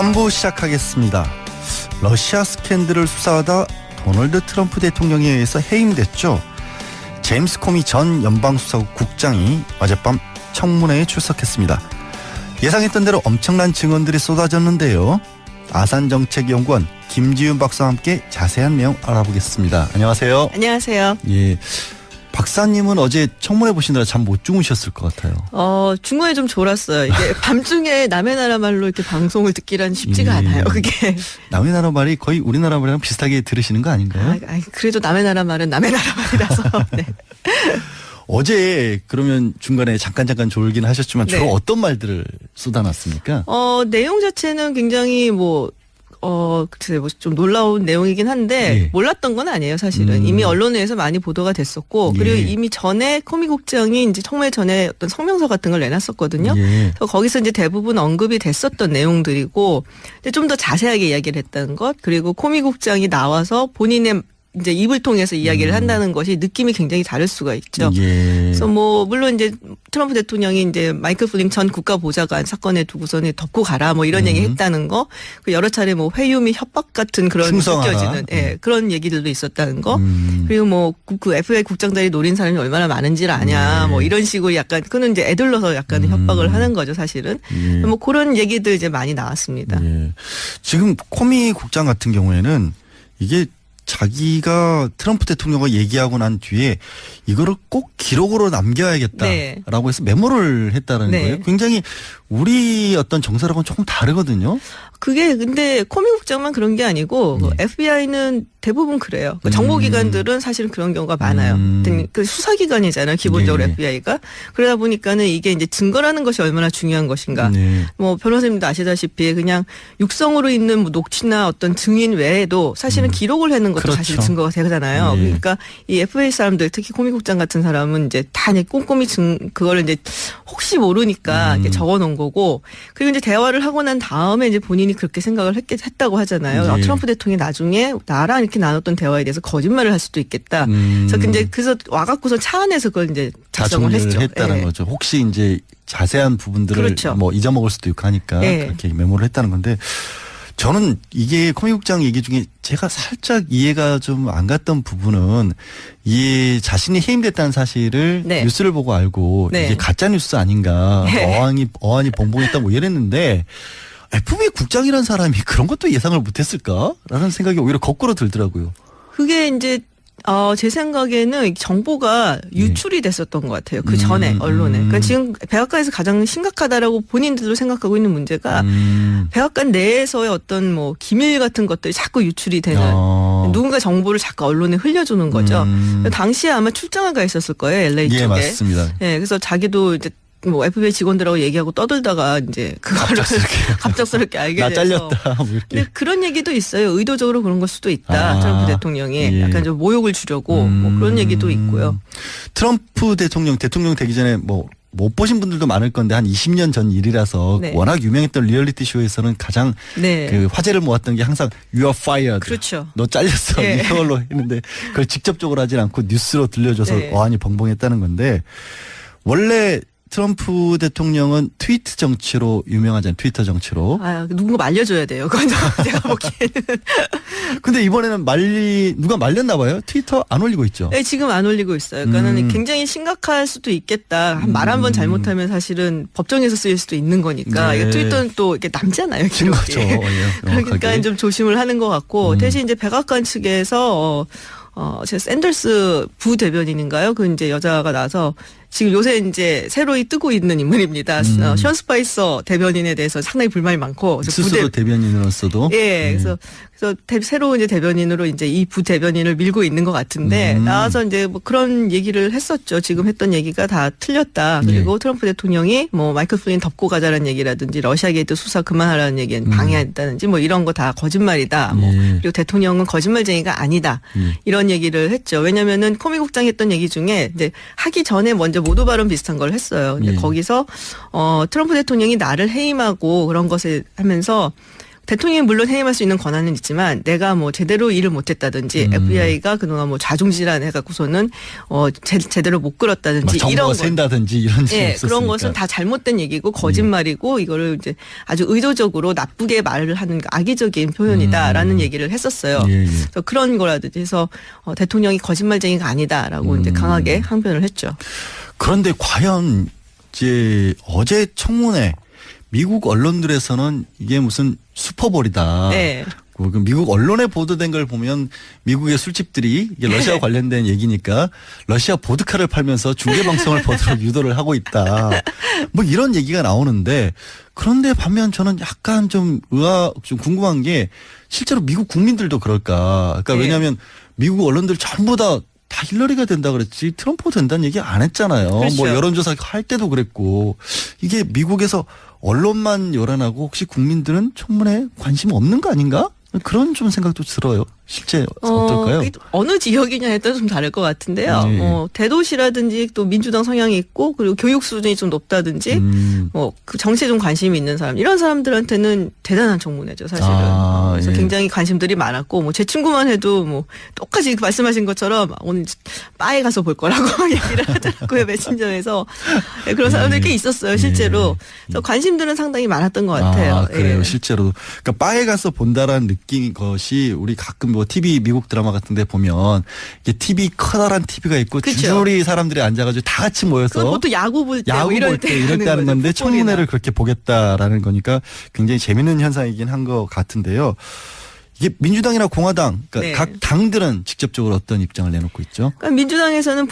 3부 시작하겠습니다. 러시아 스캔들을 수사하다 도널드 트럼프 대통령에 의해서 해임됐죠. 제임스 코미 전 연방수사국 국장이 어젯밤 청문회에 출석했습니다. 예상했던 대로 엄청난 증언들이 쏟아졌는데요. 아산정책연구원 김지윤 박사와 함께 자세한 내용 알아보겠습니다. 안녕하세요. 안녕하세요. 예, 박사님은 어제 청문회 보시느라 잠 못 주무셨을 것 같아요. 중간에 좀 졸았어요. 이게 밤중에 남의 나라 말로 이렇게 방송을 듣기란 쉽지가 않아요. 그게. 남의 나라 말이 거의 우리나라 말이랑 비슷하게 들으시는 거 아닌가요? 그래도 남의 나라 말은 남의 나라 말이라서. 네. 어제 그러면 중간에 잠깐 졸긴 하셨지만 주로 네. 어떤 말들을 쏟아놨습니까? 내용 자체는 굉장히 글쎄요, 좀 놀라운 내용이긴 한데, 예. 몰랐던 건 아니에요, 사실은. 이미 언론에서 많이 보도가 됐었고, 그리고 예. 이미 전에 코미 국장이 이제 청문회 전에 어떤 성명서 같은 걸 내놨었거든요. 예. 그래서 거기서 이제 대부분 언급이 됐었던 내용들이고, 좀 더 자세하게 이야기를 했다는 것, 그리고 코미 국장이 나와서 본인의 이제 입을 통해서 이야기를 한다는 것이 느낌이 굉장히 다를 수가 있죠. 예. 그래서 물론 이제 트럼프 대통령이 이제 마이클 플링 전 국가보좌관 사건에 두고서는 덮고 가라 이런 얘기 했다는 거, 그 여러 차례 회유 및 협박 같은 그런 충성하라. 느껴지는 그런 얘기들도 있었다는 거, 그리고 그 FBI 국장자리 노린 사람이 얼마나 많은지를 아냐, 이런 식으로 약간 그는 이제 애들러서 약간 협박을 하는 거죠, 사실은. 예. 그런 얘기들 이제 많이 나왔습니다. 예. 지금 코미 국장 같은 경우에는 이게 자기가 트럼프 대통령과 얘기하고 난 뒤에 이거를 꼭 기록으로 남겨야겠다라고 해서 메모를 했다는 네. 거예요. 굉장히 우리 어떤 정서랑은 조금 다르거든요. 그게 근데 코미 국장만 그런 게 아니고 FBI는 대부분 그래요. 그 정보기관들은 사실은 그런 경우가 많아요. 그 수사기관이잖아요. 기본적으로 네. FBI가. 그러다 보니까는 이게 이제 증거라는 것이 얼마나 중요한 것인가. 네. 변호사님도 아시다시피 그냥 육성으로 있는 녹취나 어떤 증인 외에도 사실은 기록을 하는 것도 그렇죠. 사실 증거가 되잖아요. 네. 그러니까 이 FBI 사람들 특히 코미 국장 같은 사람은 이제 다 꼼꼼히 그거를 이제 혹시 모르니까 이렇게 적어 놓은 거고, 그리고 이제 대화를 하고 난 다음에 이제 본인이 그렇게 생각을 했다고 하잖아요. 네. 트럼프 대통령이 나중에 나랑 이렇게 나눴던 대화에 대해서 거짓말을 할 수도 있겠다. 그래서 와갖고서 차 안에서 그걸 이제 작성을 했죠. 했다는 예. 거죠. 혹시 이제 자세한 부분들을 그렇죠. 잊어먹을 수도 있고 하니까 예. 그렇게 메모를 했다는 건데, 저는 이게 코미 국장 얘기 중에 제가 살짝 이해가 좀 안 갔던 부분은, 이 자신이 해임됐다는 사실을 네. 뉴스를 보고 알고 네. 이게 가짜 뉴스 아닌가, 네. 어안이 벙벙했다 이랬는데, FBI 국장이라는 사람이 그런 것도 예상을 못했을까라는 생각이 오히려 거꾸로 들더라고요. 그게 이제 제 생각에는 정보가 유출이 됐었던 것 같아요. 그 전에 언론에. 그러니까 지금 백악관에서 가장 심각하다라고 본인들도 생각하고 있는 문제가 백악관 내에서의 어떤 기밀 같은 것들이 자꾸 유출이 되는, 누군가 정보를 자꾸 언론에 흘려주는 거죠. 당시에 아마 출장을 가 있었을 거예요, LA 쪽에. 예, 맞습니다. 예, 그래서 자기도 이제 FBI 직원들하고 얘기하고 떠들다가 이제 그거를 갑작스럽게 알게 나 돼서. 잘렸다 이렇게. 근데 그런 얘기도 있어요. 의도적으로 그런 걸 수도 있다. 트럼프 대통령이 예. 약간 좀 모욕을 주려고 그런 얘기도 있고요. 트럼프 대통령 되기 전에 못 보신 분들도 많을 건데 한 20년 전 일이라서 네. 워낙 유명했던 리얼리티 쇼에서는 가장 네. 그 화제를 모았던 게 항상 You are fired. 그렇죠. 너 잘렸어. 네. 이걸로 했는데 그걸 직접적으로 하진 않고 뉴스로 들려줘서 네. 어안이 벙벙했다는 건데, 원래 트럼프 대통령은 트위터 정치로 유명하잖아요. 트위터 정치로. 누군가 말려줘야 돼요. 그건 제가 보기에는. 근데 이번에는 누가 말렸나 봐요. 트위터 안 올리고 있죠. 네, 지금 안 올리고 있어요. 그러니까는 굉장히 심각할 수도 있겠다. 말 한 번 잘못하면 사실은 법정에서 쓰일 수도 있는 거니까. 네. 트위터는 또 이렇게 남잖아요. 기록이. 그렇죠. 예, 그러니까 좀 조심을 하는 것 같고, 대신 이제 백악관 측에서 제 샌더스 부대변인인가요? 그 이제 여자가 나서 지금 요새 이제 새로이 뜨고 있는 인물입니다. 션 스파이서 대변인에 대해서 상당히 불만이 많고. 스스로 대변인으로서도. 예, 그래서 새로 이제 대변인으로 이제 이 부대변인을 밀고 있는 것 같은데, 나와서 이제 그런 얘기를 했었죠. 지금 했던 얘기가 다 틀렸다. 그리고 트럼프 대통령이 마이클 플린 덮고 가자라는 얘기라든지 러시아 게이트 수사 그만하라는 얘기는 방해한다든지 이런 거 다 거짓말이다. 그리고 대통령은 거짓말쟁이가 아니다. 이런 얘기를 했죠. 왜냐면은 코미 국장이 했던 얘기 중에 이제 하기 전에 먼저 모두 발언 비슷한 걸 했어요. 근데 거기서 트럼프 대통령이 나를 해임하고 그런 것을 하면서 대통령이 물론 해임할 수 있는 권한은 있지만 내가 뭐 제대로 일을 못했다든지 FBI가 그동안 뭐 자중질환 해갖고서는 제대로 못 끌었다든지 이런 정보가 샌다든지 이런 일이 있었으니까. 그런 것은 다 잘못된 얘기고 거짓말이고 이거를 이제 아주 의도적으로 나쁘게 말을 하는 악의적인 표현이다라는 얘기를 했었어요. 예, 예. 그래서 그런 거라든지 해서 대통령이 거짓말쟁이가 아니다라고 이제 강하게 항변을 했죠. 그런데 과연 이제 어제 청문회 미국 언론들에서는 이게 무슨 슈퍼볼이다. 네. 그 미국 언론에 보도된 걸 보면 미국의 술집들이 이게 러시아 관련된 얘기니까 러시아 보드카를 팔면서 중계방송을 보도록 유도를 하고 있다. 뭐 이런 얘기가 나오는데 그런데 반면 저는 약간 좀 궁금한 게 실제로 미국 국민들도 그럴까. 그러니까 네. 왜냐하면 미국 언론들 전부 다 힐러리가 된다 그랬지 트럼프 된다는 얘기 안 했잖아요. 그렇죠. 뭐 여론조사 할 때도 그랬고 이게 미국에서 언론만 요란하고 혹시 국민들은 청문회에 관심 없는 거 아닌가? 그런 좀 생각도 들어요. 실제 어떨까요? 어느 지역이냐에 따라 좀 다를 것 같은데요. 네. 대도시라든지 또 민주당 성향이 있고 그리고 교육 수준이 좀 높다든지 그 정치에 좀 관심이 있는 사람 이런 사람들한테는 대단한 청문회죠 사실은. 그래서 예. 굉장히 관심들이 많았고 뭐 제 친구만 해도 뭐 똑같이 말씀하신 것처럼 오늘 바에 가서 볼 거라고 얘기를 하더라고요. 메신저에서 그런 사람들이 꽤 있었어요 실제로. 그래서 관심들은 상당히 많았던 것 같아요. 그래요 예. 실제로. 그러니까 바에 가서 본다라는 느낌인 것이 우리 가끔 뭐 TV 미국 드라마 같은데 보면 이게 TV 커다란 TV가 있고 그쵸. 줄줄이 사람들이 앉아가지고 다 같이 모여서 그건 보통 야구 볼 때 야구 볼 때 이럴 때 하는 건데 청문회를 그렇게 보겠다라는 거니까 굉장히 재밌는 현상이긴 한 것 같은데요. 이게 민주당이나 공화당 그러니까 네. 각 당들은 직접적으로 어떤 입장을 내놓고 있죠? 그러니까 민주당에서는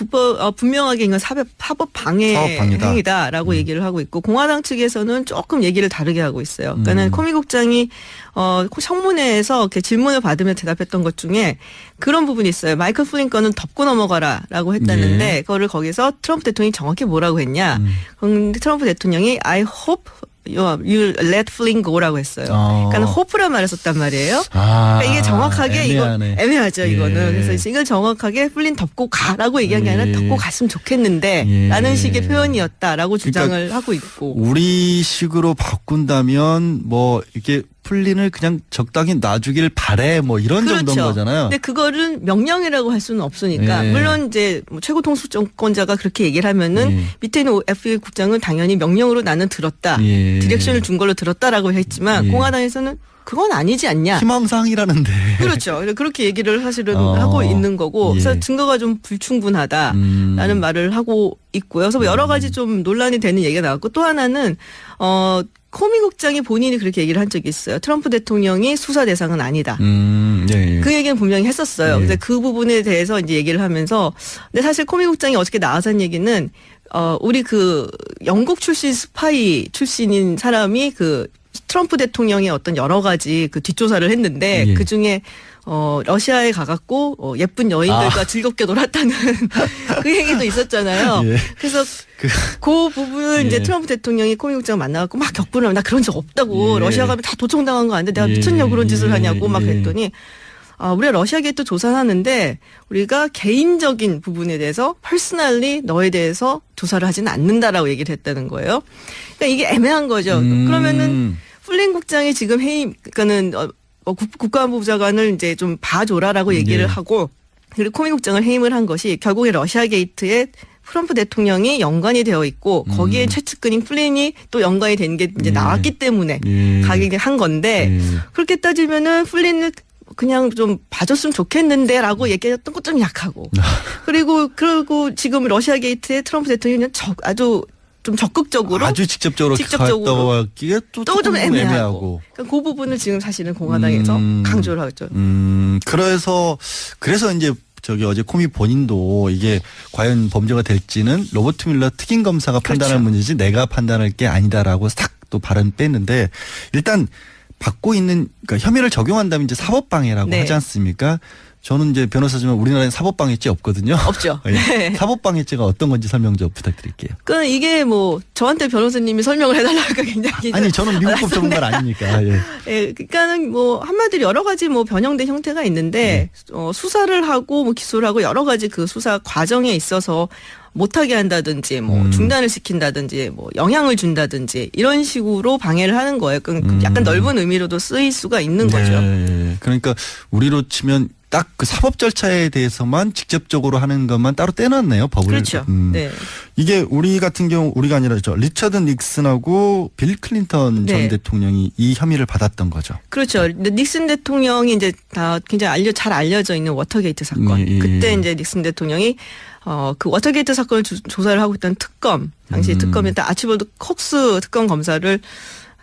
분명하게 이건 사법 방해 사법방해다. 행위다라고 얘기를 하고 있고 공화당 측에서는 조금 얘기를 다르게 하고 있어요. 그러니까는 코미 국장이 청문회에서 이렇게 질문을 받으며 대답했던 것 중에 그런 부분이 있어요. 마이클 플린 거는 덮고 넘어가라라고 했다는데 예. 그거를 거기서 트럼프 대통령이 정확히 뭐라고 했냐? 그런데 트럼프 대통령이 I hope you let Flynn go라고 했어요. 그러니까 hope란 말을 썼단 말이에요. 그러니까 이게 정확하게 애매하네. 이거 애매하죠 이거는. 예. 그래서 이걸 정확하게 플린 덮고 가라고 얘기한 게 아니라 예. 덮고 갔으면 좋겠는데 예. 라는 식의 표현이었다라고 주장을 그러니까 하고 있고. 우리식으로 바꾼다면 뭐 이게 플린을 그냥 적당히 놔주길 바래 뭐 이런 그렇죠. 정도인 거잖아요. 근데 그거를 명령이라고 할 수는 없으니까 예. 물론 이제 뭐 최고 통수권자가 그렇게 얘기를 하면은 예. 밑에 있는 FBI 국장은 당연히 명령으로 나는 들었다. 예. 디렉션을 준 걸로 들었다라고 했지만 예. 공화당에서는 그건 아니지 않냐. 희망사항이라는데. 그렇죠. 그렇게 얘기를 사실은 하고 있는 거고, 예. 그래서 증거가 좀 불충분하다라는 말을 하고 있고요. 그래서 여러 가지 좀 논란이 되는 얘기가 나왔고, 또 하나는 코미 국장이 본인이 그렇게 얘기를 한 적이 있어요. 트럼프 대통령이 수사 대상은 아니다. 예. 그 얘기는 분명히 했었어요. 예. 근데 그 부분에 대해서 이제 얘기를 하면서, 근데 사실 코미 국장이 어저께 나와서 한 얘기는 우리 그 영국 출신 스파이 출신인 사람이 그 트럼프 대통령의 어떤 여러 가지 그 뒷조사를 했는데 예. 그 중에 러시아에 가갖고 예쁜 여인들과 즐겁게 놀았다는 그 얘기도 있었잖아요. 예. 그래서 그 부분을 이제 예. 트럼프 대통령이 코미 국장 만나갖고 막 격분을 하면 나 그런 적 없다고 예. 러시아 가면 다 도청당한 거 아닌데 내가 예. 미쳤냐고 그런 짓을 하냐고 막 예. 그랬더니 우리가 러시아 게이트 조사하는데 우리가 개인적인 부분에 대해서 퍼스널리 너에 대해서 조사를 하지는 않는다라고 얘기를 했다는 거예요. 그러니까 이게 애매한 거죠. 그러면은 플린 국장이 지금 해임, 그러니까는 국가안보 부장관을 이제 좀 봐줘라라고 얘기를 하고 그리고 코미 국장을 해임을 한 것이 결국에 러시아 게이트에 트럼프 대통령이 연관이 되어 있고 거기에 최측근인 플린이 또 연관이 된 게 이제 나왔기 때문에 가게 한 건데 그렇게 따지면은 플린을 그냥 좀 봐줬으면 좋겠는데라고 얘기했던 것 좀 약하고 그리고 지금 러시아 게이트에 트럼프 대통령이 아주 좀 적극적으로 아주 직접적으로 가까워하기에 또 좀 애매하고. 그러니까 그 부분을 지금 사실은 공화당에서 강조를 하죠. 그래서 이제 어제 코미 본인도 이게 과연 범죄가 될지는 로버트 뮬러 특임 검사가 판단할 문제지 내가 판단할 게 아니다라고 싹 또 발언 뺐는데 일단 받고 있는 그러니까 혐의를 적용한다면 이제 사법방해라고 하지 않습니까? 저는 이제 변호사지만 우리나라에 사법방해죄 없거든요. 없죠. 예. 네. 사법방해죄가 어떤 건지 설명 좀 부탁드릴게요. 그러니까 이게 뭐 저한테 변호사님이 설명을 해달라니까 굉장히 아니 저는 미국법 전문가 아니니까. 예. 예, 그러니까는 뭐 한마디로 여러 가지 뭐 변형된 형태가 있는데 수사를 하고 뭐 기소를 하고 여러 가지 그 수사 과정에 있어서 못하게 한다든지 뭐 중단을 시킨다든지 뭐 영향을 준다든지 이런 식으로 방해를 하는 거예요. 그러니까 약간 넓은 의미로도 쓰일 수가 있는 거죠. 네. 그러니까 우리로 치면 딱 그 사법 절차에 대해서만 직접적으로 하는 것만 따로 떼놨네요. 법을. 그렇죠. 네. 이게 우리 같은 경우 우리가 아니라 리처드 닉슨하고 빌 클린턴 전 네. 대통령이 이 혐의를 받았던 거죠. 그렇죠. 근데 닉슨 대통령이 이제 다 굉장히 잘 알려져 있는 워터게이트 사건. 예. 그때 이제 닉슨 대통령이 그 워터게이트 사건을 조사를 하고 있던 특검, 당시 특검이었던 아치볼드 콕스 특검 검사를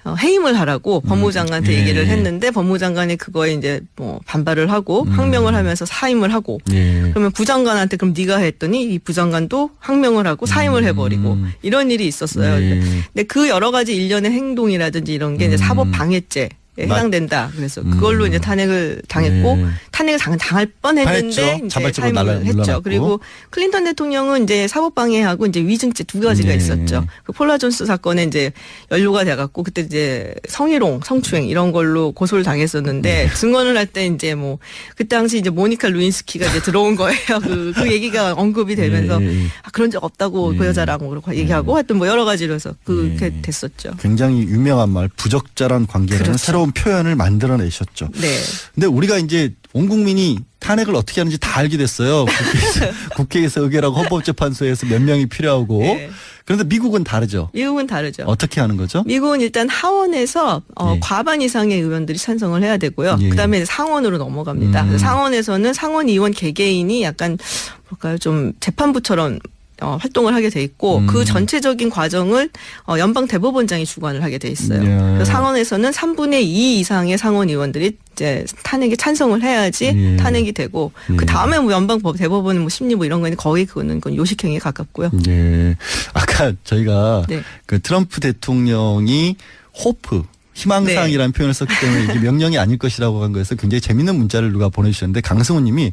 해임을 하라고 법무장관한테 예. 얘기를 했는데 법무장관이 그거에 이제 뭐 반발을 하고 항명을 하면서 사임을 하고 예. 그러면 부장관한테 그럼 네가 했더니 이 부장관도 항명을 하고 사임을 해버리고 이런 일이 있었어요. 예. 근데 그 여러 가지 일련의 행동이라든지 이런 게 이제 사법 방해죄. 해당된다. 그래서 그걸로 이제 탄핵을 당했고 네. 탄핵을 당할 뻔했는데 당했죠. 이제 자발적으로 사임을 했죠. 물러났고. 그리고 클린턴 대통령은 이제 사법방해하고 이제 위증죄 두 가지가 네. 있었죠. 그 폴라 존스 사건에 이제 연루가 돼갖고 그때 이제 성희롱, 성추행 이런 걸로 고소를 당했었는데 증언을 할 때 이제 뭐 그 당시 이제 모니카 루인스키가 이제 들어온 거예요. 그 얘기가 언급이 되면서 네. 그런 적 없다고 그 여자랑 그렇고 얘기하고 하여튼 뭐 여러 가지로 해서 그렇게 됐었죠. 굉장히 유명한 말 부적절한 관계라는 그렇죠. 새로운 표현을 만들어내셨죠. 네. 근데 우리가 이제 온 국민이 탄핵을 어떻게 하는지 다 알게 됐어요. 국회에서 의결하고 헌법재판소에서 몇 명이 필요하고. 네. 그런데 미국은 다르죠. 미국은 다르죠. 어떻게 하는 거죠? 미국은 일단 하원에서 예. 과반 이상의 의원들이 찬성을 해야 되고요. 예. 그다음에 상원으로 넘어갑니다. 그래서 상원에서는 상원 의원 개개인이 약간 뭘까요? 좀 재판부처럼 활동을 하게 돼 있고 그 전체적인 과정을 연방 대법원장이 주관을 하게 돼 있어요. 예. 그래서 상원에서는 3분의 2 이상의 상원 의원들이 이제 탄핵에 찬성을 해야지 예. 탄핵이 되고 예. 그 다음에 뭐 연방 대법원 뭐 심리 뭐 이런 거는 거의 그건 요식행위에 가깝고요. 예. 아까 저희가 네. 그 트럼프 대통령이 호프 희망사항이라는 표현을 썼기 때문에 이게 명령이 아닐 것이라고 한 거에서 굉장히 재밌는 문자를 누가 보내주셨는데 강승우 님이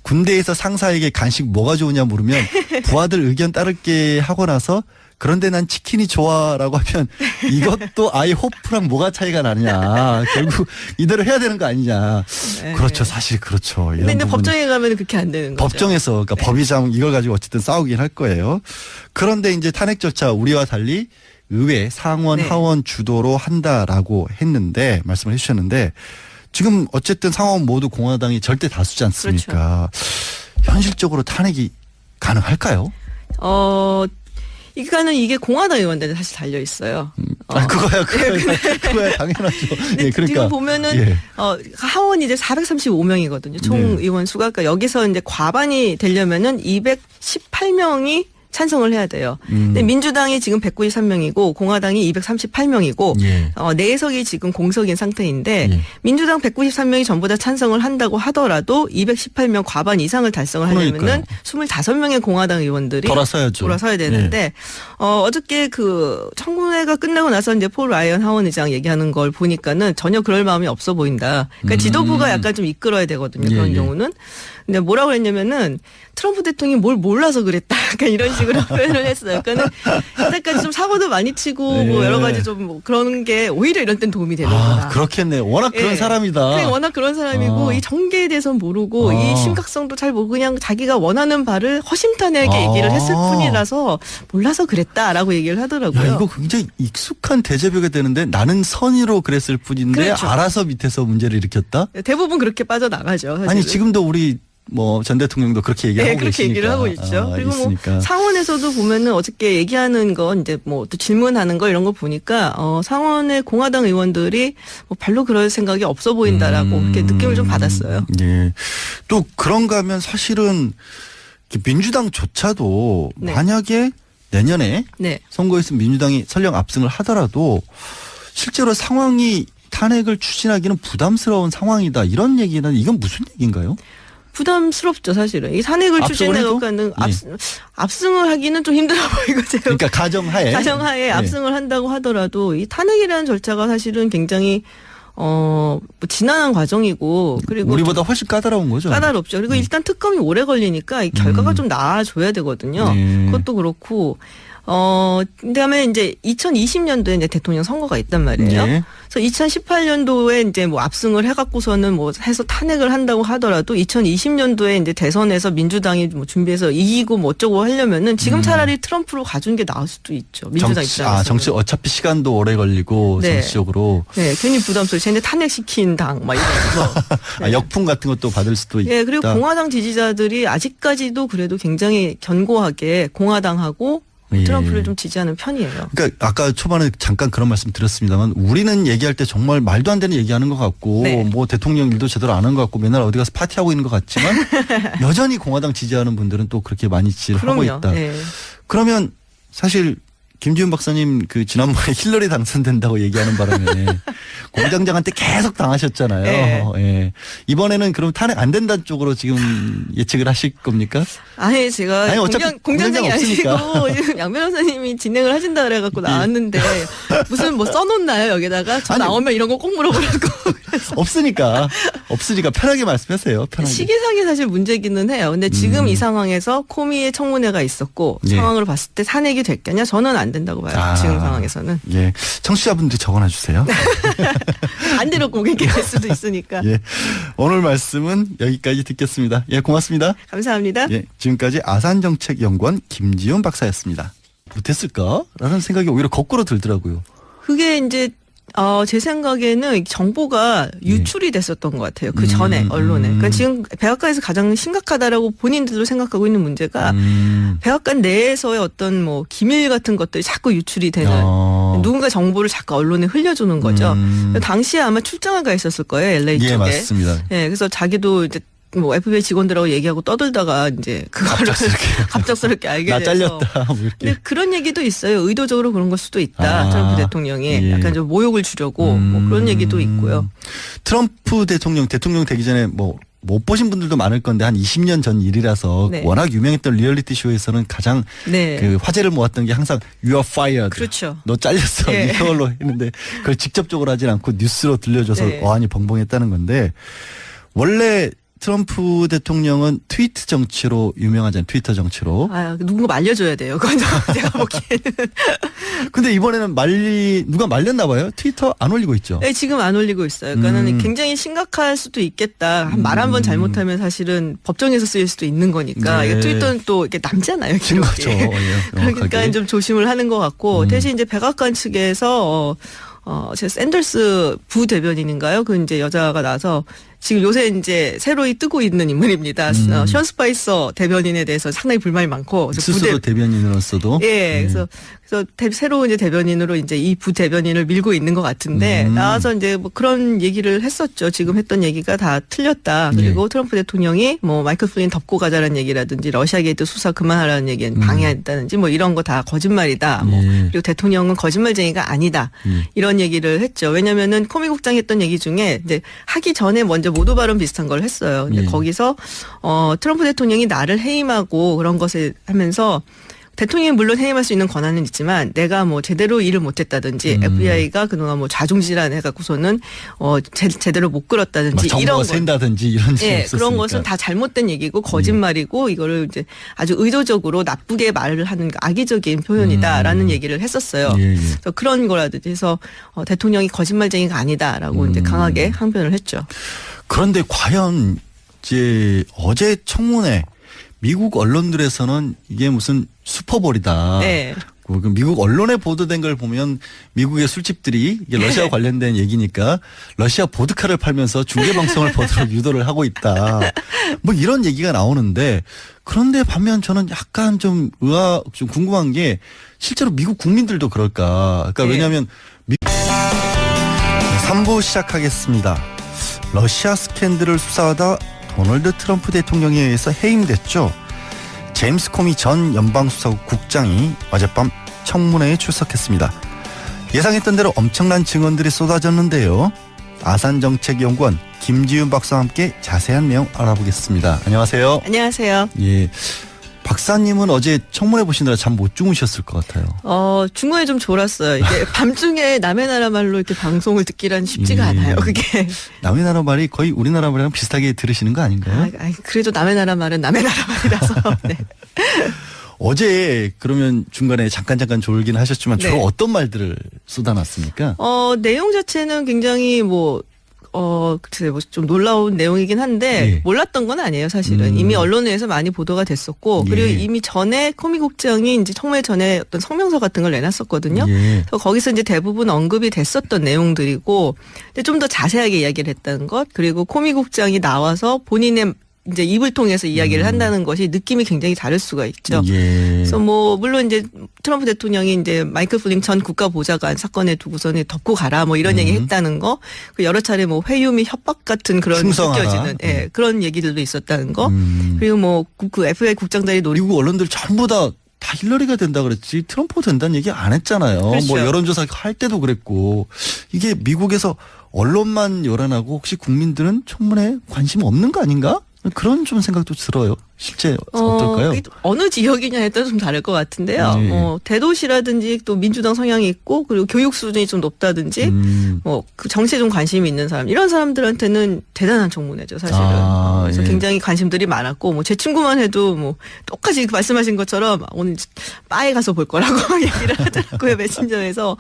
군대에서 상사에게 간식 뭐가 좋으냐 물으면 부하들 의견 따를게 하고 나서 그런데 난 치킨이 좋아라고 하면 이것도 아예 호프랑 뭐가 차이가 나느냐. 결국 이대로 해야 되는 거 아니냐. 네. 그렇죠. 사실 그렇죠. 이런 근데 부분은 법정에 가면 그렇게 안 되는 거죠. 법정에서 그러니까 네. 법의장 이걸 가지고 어쨌든 싸우긴 할 거예요. 그런데 이제 탄핵 절차 우리와 달리 의회, 상원, 네. 하원 주도로 한다라고 했는데 말씀을 해주셨는데 지금 어쨌든 상원 모두 공화당이 절대 다수지 않습니까? 현실적으로 탄핵이 가능할까요? 그러니까는 이게 공화당 의원들은 사실 달려 있어요. 그거야 당연하죠. 예, 그러니까 지금 보면은 예. 하원이 이제 435명이거든요. 총 네. 의원 수가. 그러니까 여기서 이제 과반이 되려면은 218명이 찬성을 해야 돼요. 근데 민주당이 지금 193명이고 공화당이 238명이고 예. 내석이 지금 공석인 상태인데 예. 민주당 193명이 전부 다 찬성을 한다고 하더라도 218명 과반 이상을 달성을 하려면은 그러니까요. 25명의 공화당 의원들이 돌아서야죠. 돌아서야 되는데 어저께 그 청문회가 끝나고 나서 이제 폴 라이언 하원 의장 얘기하는 걸 보니까는 전혀 그럴 마음이 없어 보인다. 그러니까 지도부가 약간 좀 이끌어야 되거든요. 그런 예. 경우는. 근데 뭐라고 했냐면은 트럼프 대통령이 뭘 몰라서 그랬다. 약간 이런 식으로 표현을 했어요. 그러니까 이때까지 좀 사고도 많이 치고 뭐 여러 가지 좀 뭐 그런 게 오히려 이런 땐 도움이 되는 거다. 그렇겠네. 워낙 그런 예. 사람이다. 그냥 워낙 그런 사람이고 이 정계에 대해서는 모르고 이 심각성도 잘 모르고 그냥 자기가 원하는 바를 허심탄회하게 얘기를 했을 뿐이라서 몰라서 그랬다라고 얘기를 하더라고요. 야, 이거 굉장히 익숙한 대제비가 되는데 나는 선의로 그랬을 뿐인데 그렇죠. 알아서 밑에서 문제를 일으켰다? 대부분 그렇게 빠져나가죠. 사실은. 아니 지금도 우리 뭐 전 대통령도 그렇게 얘기하고 네, 그렇게 계시니까. 얘기를 하고 있죠. 그리고 있으니까. 뭐 상원에서도 보면은 어저께 얘기하는 거 이제 뭐 또 질문하는 거 이런 거 보니까 상원의 공화당 의원들이 뭐 별로 그럴 생각이 없어 보인다라고 이렇게 느낌을 좀 받았어요. 예. 또 그런가 하면 사실은 민주당조차도 네. 만약에 내년에 네. 선거에서 민주당이 설령 압승을 하더라도 실제로 상황이 탄핵을 추진하기는 부담스러운 상황이다. 이런 얘기는 이건 무슨 얘기인가요? 부담스럽죠, 사실은. 이 탄핵을 압승을 해도? 추진해가는 예. 압승을 하기는 좀 힘들어 보이거든요. 그러니까 가정하에. 가정하에 예. 압승을 한다고 하더라도 이 탄핵이라는 절차가 사실은 굉장히 뭐 지난한 과정이고 그리고 우리보다 훨씬 까다로운 거죠. 까다롭죠. 그리고 일단 특검이 오래 걸리니까 이 결과가 좀 나아져야 되거든요. 네. 그것도 그렇고 그다음에 이제 2020년도에 이제 대통령 선거가 있단 말이에요. 네. 그래서 2018년도에 이제 뭐 압승을 해갖고서는 뭐 해서 탄핵을 한다고 하더라도 2020년도에 이제 대선에서 민주당이 뭐 준비해서 이기고 뭐 어쩌고 하려면은 지금 차라리 트럼프로 가준 게 나을 수도 있죠. 민주당 입장에서. 정치 어차피 시간도 오래 걸리고 네. 정치적으로. 네, 괜히 부담스러워. 쟤네 탄핵시킨 당 막 이러면서. 역풍 같은 것도 받을 수도 있다. 예, 그리고 공화당 지지자들이 아직까지도 그래도 굉장히 견고하게 공화당하고 예. 트럼프를 좀 지지하는 편이에요. 그러니까 아까 초반에 잠깐 그런 말씀 드렸습니다만 우리는 얘기할 때 정말 말도 안 되는 얘기하는 것 같고 네. 뭐 대통령 일도 제대로 안 한 것 같고 맨날 어디 가서 파티하고 있는 것 같지만 여전히 공화당 지지하는 분들은 또 그렇게 많이 지지를 하고 그럼요. 있다. 예. 그러면 사실 김지훈 박사님 그 지난번에 힐러리 당선된다고 얘기하는 바람에 공장장한테 계속 당하셨잖아요. 네. 예. 이번에는 그럼 탄핵 안 된다는 쪽으로 지금 예측을 하실 겁니까? 아니 제가 아니, 어차피 공장장이 공장장 아니고 지금 양 변호사님이 진행을 하신다 그래갖고 나왔는데 무슨 뭐 써놓나요 여기다가 저 아니, 나오면 이런 거 꼭 물어보라고. 없으니까 편하게 말씀하세요. 편하게. 시기상이 사실 문제기는 해요. 근데 지금 이 상황에서 코미의 청문회가 있었고 예. 상황을 봤을 때 탄핵이 됐겠냐? 저는 안 된다고 봐요. 지금 상황에서는. 예. 청취자분들이 적어놔 주세요. 반대로 고객이 될 수도 있으니까. 예. 오늘 말씀은 여기까지 듣겠습니다. 예, 고맙습니다. 감사합니다. 예. 지금까지 아산정책연구원 김지훈 박사였습니다. 못했을까라는 생각이 오히려 거꾸로 들더라고요. 그게 이제 제 생각에는 정보가 유출이 됐었던 것 같아요. 그 전에 언론에. 그러니까 지금 백악관에서 가장 심각하다라고 본인들도 생각하고 있는 문제가 백악관 내에서의 어떤 뭐 기밀 같은 것들이 자꾸 유출이 되는 누군가 정보를 자꾸 언론에 흘려주는 거죠. 당시에 아마 출장을 가 있었을 거예요. LA 쪽에. 예, 맞습니다. 예, 그래서 자기도 이제 뭐 FBI 직원들하고 얘기하고 떠들다가 이제 그거를 갑작스럽게 알게 나 돼서. 잘렸다. 뭐 이렇게. 근데 그런 얘기도 있어요. 의도적으로 그런 걸 수도 있다. 트럼프 대통령이 예. 약간 좀 모욕을 주려고 뭐 그런 얘기도 있고요. 트럼프 대통령 되기 전에 뭐 못 보신 분들도 많을 건데 한 20년 전 일이라서 네. 워낙 유명했던 리얼리티 쇼에서는 가장 네. 그 화제를 모았던 게 항상 You are fired. 그렇죠. 너 잘렸어. 예. 이걸로 했는데 그걸 직접적으로 하진 않고 뉴스로 들려줘서 네. 어안이 벙벙했다는 건데 원래 트럼프 대통령은 트위터 정치로 유명하잖아요. 트위터 정치로. 아, 누군가 말려줘야 돼요. 그건 제가 보기에는. 근데 이번에는 누가 말렸나 봐요. 트위터 안 올리고 있죠. 네, 지금 안 올리고 있어요. 그러니까는 굉장히 심각할 수도 있겠다. 말 한 번 잘못하면 사실은 법정에서 쓰일 수도 있는 거니까. 네. 이게 트위터는 또 이렇게 남잖아요. 진 기록이. 거죠. 예, 그러니까 정확하게. 좀 조심을 하는 것 같고 대신 이제 백악관 측에서 제 샌더스 부대변인인가요? 그 이제 여자가 나서 지금 요새 이제 새로이 뜨고 있는 인물입니다. 션 스파이서 대변인에 대해서 상당히 불만이 많고 스스로 대변인으로서도. 예, 그래서 새로운 이제 대변인으로 이제 이 부대변인을 밀고 있는 것 같은데 나와서 이제 뭐 그런 얘기를 했었죠. 지금 했던 얘기가 다 틀렸다. 그리고 트럼프 대통령이 뭐 마이클 플린 덮고 가자라는 얘기라든지 러시아 게이트 수사 그만하라는 얘기는 방해했다든지 뭐 이런 거 다 거짓말이다. 뭐 그리고 대통령은 거짓말쟁이가 아니다. 이런 얘기를 했죠. 왜냐면은 코미국장이 했던 얘기 중에 이제 하기 전에 먼저 모두 발언 비슷한 걸 했어요. 근데 거기서 트럼프 대통령이 나를 해임하고 그런 것을 하면서 대통령이 물론 해임할 수 있는 권한은 있지만 내가 뭐 제대로 일을 못했다든지 FBI가 그동안 뭐 자중질환 해갖고서는 제대로 못 끌었다든지 정보가 이런 샌다든지 이런 일이 예, 없었으니까. 그런 것은 다 잘못된 얘기고 거짓말이고 이거를 이제 아주 의도적으로 나쁘게 말을 하는 악의적인 표현이다라는 얘기를 했었어요. 예, 예. 그래서 그런 거라든지 해서 대통령이 거짓말쟁이가 아니다라고 이제 강하게 항변을 했죠. 그런데 과연 이제 어제 청문회 미국 언론들에서는 이게 무슨 슈퍼볼이다. 네. 그 미국 언론에 보도된 걸 보면 미국의 술집들이 이게 러시아 관련된 얘기니까 러시아 보드카를 팔면서 중계방송을 보도록 유도를 하고 있다. 뭐 이런 얘기가 나오는데 그런데 반면 저는 약간 좀 궁금한 게 실제로 미국 국민들도 그럴까. 그러니까 네. 왜냐하면 3부 시작하겠습니다. 러시아 스캔들을 수사하다 도널드 트럼프 대통령에 의해서 해임됐죠. 제임스 코미 전 연방수사국 국장이 어젯밤 청문회에 출석했습니다. 예상했던 대로 엄청난 증언들이 쏟아졌는데요. 아산정책연구원 김지훈 박사와 함께 자세한 내용 알아보겠습니다. 안녕하세요. 안녕하세요. 예, 박사님은 어제 청문회 보시느라 잠 못 주무셨을 것 같아요. 중간에 좀 졸았어요. 이게 밤중에 남의 나라 말로 이렇게 방송을 듣기란 쉽지가 않아요. 그게. 남의 나라 말이 거의 우리나라 말이랑 비슷하게 들으시는 거 아닌가요? 그래도 남의 나라 말은 남의 나라 말이라서. 네. 어제 그러면 중간에 잠깐 졸긴 하셨지만 주로 네. 어떤 말들을 쏟아놨습니까? 내용 자체는 굉장히 글쎄 좀 놀라운 내용이긴 한데 예. 몰랐던 건 아니에요, 사실은. 이미 언론에서 많이 보도가 됐었고 예. 그리고 이미 전에 코미국장이 이제 청문회 전에 어떤 성명서 같은 걸 내놨었거든요. 예. 그래서 거기서 이제 대부분 언급이 됐었던 내용들이고 근데 좀 더 자세하게 이야기를 했다는 것 그리고 코미국장이 나와서 본인의 이제 입을 통해서 이야기를 한다는 것이 느낌이 굉장히 다를 수가 있죠. 예. 그래서 물론 이제 트럼프 대통령이 이제 마이클 플린 전 국가보좌관 사건에 두고서는 덮고 가라 이런 얘기 했다는 거, 그 여러 차례 회유 및 협박 같은 그런 충성하라. 느껴지는 그런 얘기들도 있었다는 거. 그리고 그 FBI 국장들이 미국 언론들 전부 다 힐러리가 된다 그랬지 트럼프 된다는 얘기 안 했잖아요. 그렇죠. 여론조사 할 때도 그랬고 이게 미국에서 언론만 요란하고 혹시 국민들은 청문회에 관심 없는 거 아닌가? 그런 좀 생각도 들어요. 실제 어떨까요? 어느 지역이냐에 따라 좀 다를 것 같은데요. 네. 대도시라든지 또 민주당 성향이 있고 그리고 교육 수준이 좀 높다든지 그 정치에 좀 관심이 있는 사람 이런 사람들한테는 대단한 청문회죠, 사실은. 그래서 예. 굉장히 관심들이 많았고 제 친구만 해도 똑같이 말씀하신 것처럼 오늘 바에 가서 볼 거라고 얘기를 하더라고요, 메신저에서.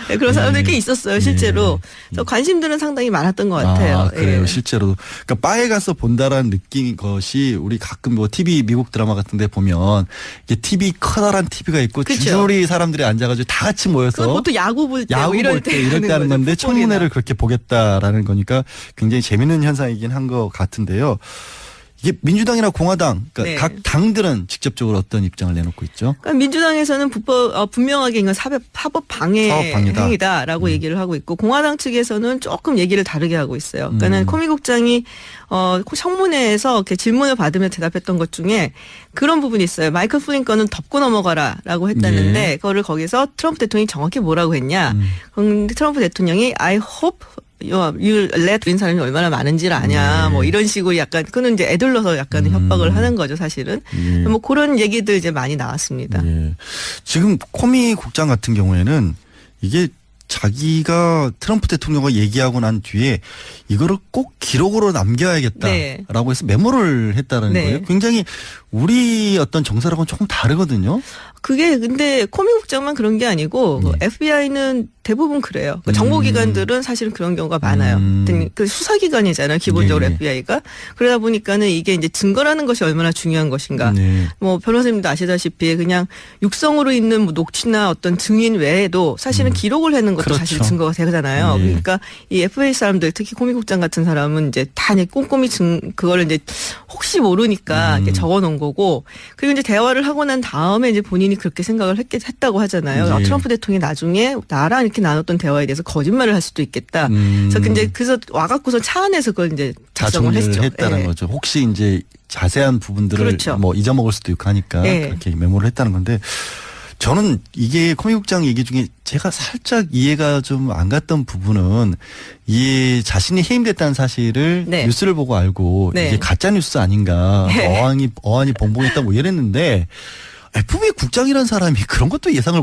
네, 그런 사람들이 꽤 있었어요, 실제로. 그래서 관심들은 상당히 많았던 것 같아요. 그래요, 예. 실제로. 그러니까 바에 가서 본다라는 느낌인 것이 우리 가끔 TV 미국 드라마 같은데 보면 이게 TV 커다란 TV가 있고 그쵸. 줄줄이 사람들이 앉아가지고 다 같이 모여서 그건 보통 야구 볼 때 이럴 때 하는 건데 청문회를 그렇게 보겠다라는 거니까 굉장히 재밌는 현상이긴 한 것 같은데요. 이게 민주당이나 공화당, 그러니까 네. 각 당들은 직접적으로 어떤 입장을 내놓고 있죠? 그러니까 민주당에서는 분명하게 이건 사법 방해 사법 방해다. 행위다라고 얘기를 하고 있고 공화당 측에서는 조금 얘기를 다르게 하고 있어요. 그러니까는 코미 국장이 청문회에서 이렇게 질문을 받으며 대답했던 것 중에 그런 부분이 있어요. 마이클 플린 건은 덮고 넘어가라라고 했다는데 그거를 거기서 트럼프 대통령이 정확히 뭐라고 했냐? 그런데 트럼프 대통령이 I hope you let 인 사람이 얼마나 많은지를 아냐. 이런 식으로 약간 그는 이제 애들러서 약간 협박을 하는 거죠, 사실은. 그런 얘기들 이제 많이 나왔습니다. 예. 지금 코미 국장 같은 경우에는 이게 자기가 트럼프 대통령과 얘기하고 난 뒤에 이거를 꼭 기록으로 남겨야겠다라고 해서 메모를 했다는 네. 거예요. 굉장히 우리 어떤 정서랑은 조금 다르거든요. 그게 근데 코미 국장만 그런 게 아니고 FBI는 대부분 그래요. 정보기관들은 사실은 그런 경우가 많아요. 그 수사기관이잖아요. 기본적으로 네. FBI가. 그러다 보니까는 이게 이제 증거라는 것이 얼마나 중요한 것인가. 네. 변호사님도 아시다시피 그냥 육성으로 있는 녹취나 어떤 증인 외에도 사실은 기록을 해놓은 것도 그렇죠. 사실 증거가 되잖아요. 네. 그러니까 이 FBI 사람들 특히 코미 국장 같은 사람은 이제 다 꼼꼼히 그거를 이제 혹시 모르니까 이렇게 적어놓은 거고 그리고 이제 대화를 하고 난 다음에 이제 본인이 그렇게 생각을 했다고 하잖아요. 네. 트럼프 대통령이 나중에 나랑 이렇게 나눴던 대화에 대해서 거짓말을 할 수도 있겠다. 그래서 와갖고서 차 안에서 그걸 이제 다 작성을 정리를 했죠. 했다는 예. 거죠. 혹시 이제 자세한 부분들을 그렇죠. 잊어먹을 수도 있고 하니까 네. 그렇게 메모를 했다는 건데 저는 이게 코미 국장 얘기 중에 제가 살짝 이해가 좀 안 갔던 부분은 이 자신이 해임됐다는 사실을 네. 뉴스를 보고 알고 네. 이게 가짜 뉴스 아닌가 네. 어안이 봉봉했다 이랬는데 FBI 국장이라는 사람이 그런 것도 예상을